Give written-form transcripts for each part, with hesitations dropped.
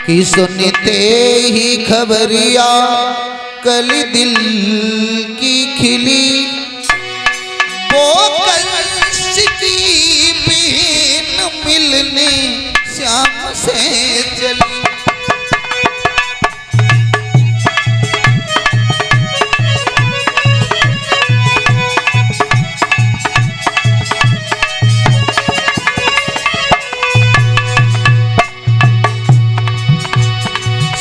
कि सुनते ही खबरिया कली दिल की खिली, वो कंस की बहन मिलने श्याम से चली।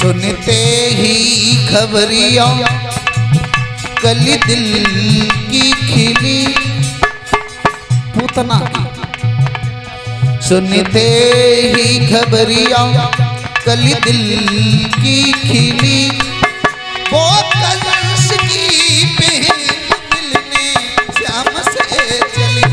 सुनते ही खबरिया कली दिल की खिली, पूतना की। सुनते ही खबरिया कली दिल की खिली, वो कंस की बहन मिलने श्याम से चली।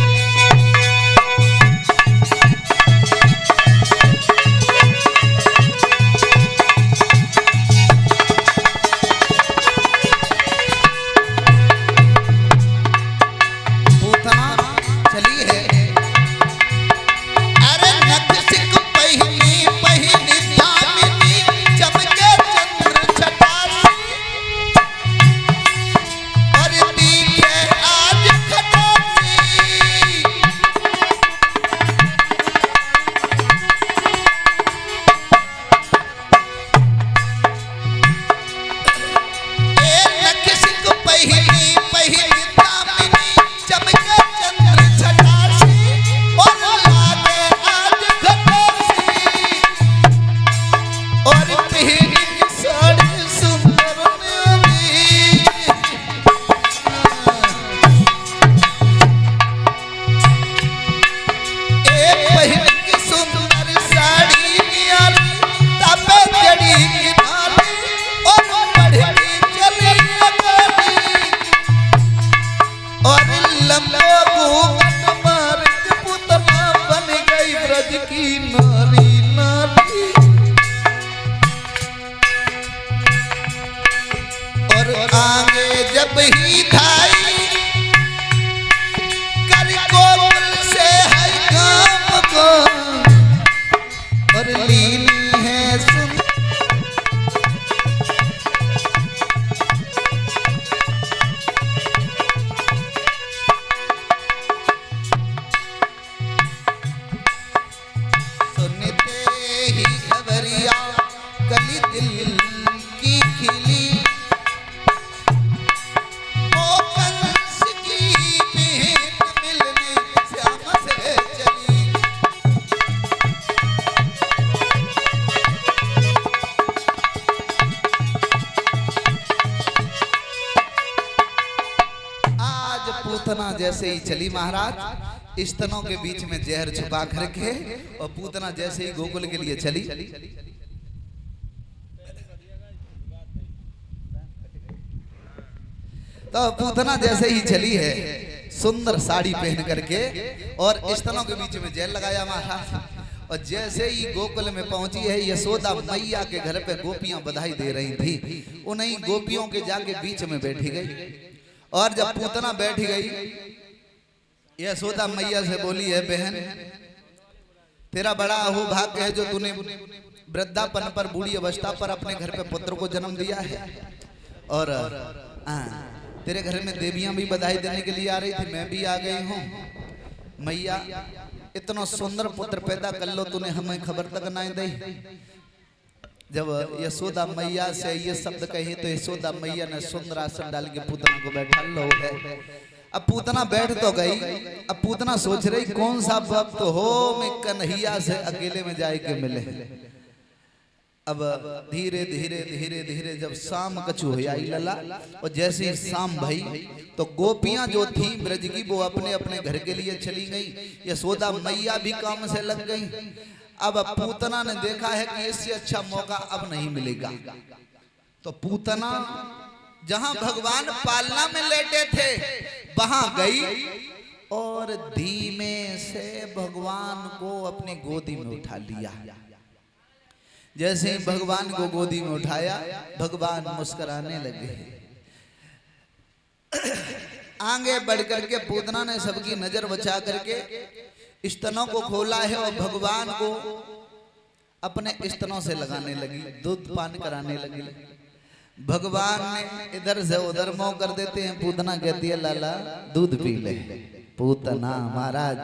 पूतना जैसे ही चली महाराज, स्तनों के बीच में जहर छुपा करके, और पूतना जैसे ही गोकुल के लिए चली, तो पूतना जैसे ही चली है सुंदर साड़ी पहन करके और स्तनों के बीच में जहर लगाया महाराज। और जैसे ही गोकुल में पहुंची है, यशोदा मैया के घर पे गोपियां बधाई दे रही थी, उन्हीं गोपियों के जाके बीच में बैठी गई। और जब पूतना बैठ गई, यशोदा मैया से बोली है, बहन तेरा बड़ा अहोभाग्य है जो तूने वृद्धापन पर, बूढ़ी अवस्था पर अपने घर पे पुत्र को जन्म दिया है। और तेरे घर में देवियां भी बधाई देने के लिए आ रही थी, मैं भी आ गई हूँ। मैया इतना सुंदर पुत्र पैदा कर लो, तूने हमें खबर तक नहीं दी। जब यशोदा मैया से ये शब्द कहे तो यशोदा मैया ने सुंदर आसन डाल के पूतना को बैठा लो है। अब पूतना बैठ तो गई, अब पूतना सोच रही कौन सा वक्त हो मैं कन्हैया से अकेले में जाए के मिले। अब धीरे धीरे धीरे धीरे जब शाम कछु हो आई लला, और जैसे ही शाम भई तो गोपियां जो थी ब्रज की वो अपने अपने घर के लिए चली गई, यशोदा मैया भी काम से लग गई। अब पूतना ने देखा है कि इससे अच्छा मौका अब नहीं मिलेगा, तो पूतना जहां भगवान पालना में लेटे थे वहां गई और धीमे से भगवान को अपनी गोदी में उठा लिया। जैसे ही भगवान को गोदी में उठाया, भगवान मुस्कुराने लगे। आगे बढ़ करके पूतना ने सबकी नजर बचा करके स्तनों को खोला है और भगवान को अपने स्तनों से लगाने लगी, दूध पान कराने लगी। भगवान ने इधर से उधर मोह कर देते हैं। पूतना कहती है लाला दूध पी ले। पूतना महाराज,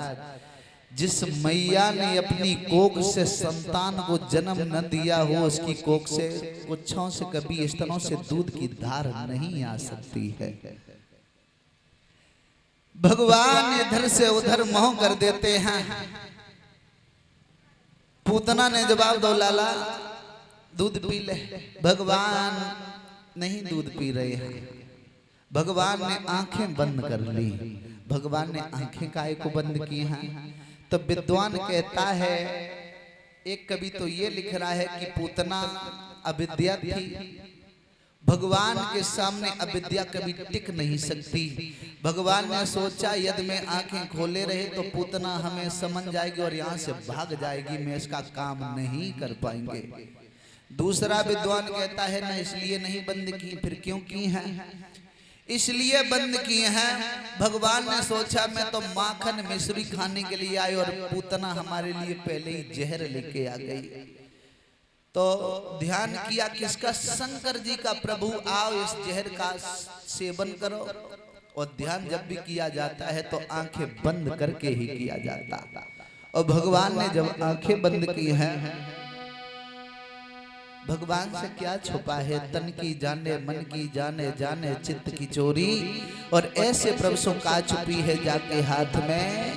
जिस मैया ने अपनी कोख से संतान को जन्म न दिया हो, उसकी कोख से कुछों से कभी स्तनों से दूध की धार नहीं आ सकती है। भगवान इधर से उधर मोह कर देते हैं। पूतना ने जवाब दो लाला दूध पी ले। भगवान नहीं दूध पी रहे हैं। भगवान ने आंखें बंद कर ली। भगवान ने आंखें काहे को बंद की हैं? तो विद्वान कहता है, एक कवि तो ये लिख रहा है कि पूतना अविद्या थी। भगवान के सामने अविद्या कभी टिक नहीं सकती। भगवान ने सोचा यदि मैं आंखें खोले रहे तो पूतना हमें समझ जाएगी और यहाँ से भाग जाएगी, मैं इसका काम नहीं कर पाएंगे। दूसरा विद्वान कहता है न, इसलिए नहीं बंद की। फिर क्यों की है? इसलिए बंद किए हैं, भगवान ने सोचा मैं तो माखन मिश्री खाने के लिए आई और पूतना हमारे लिए पहले ही जहर लेके आ गई। तो ध्यान किया किसका? शंकर जी का। प्रभु आओ इस जहर का सेवन करो। और ध्यान जब भी किया जाता है तो आंखें बंद करके ही किया जाता। और भगवान ने जब आंखें बंद की हैं, भगवान से क्या छुपा है? तन की जाने मन की जाने, जाने चित्त की चोरी। और ऐसे प्रभु का छुपी है जाके हाथ में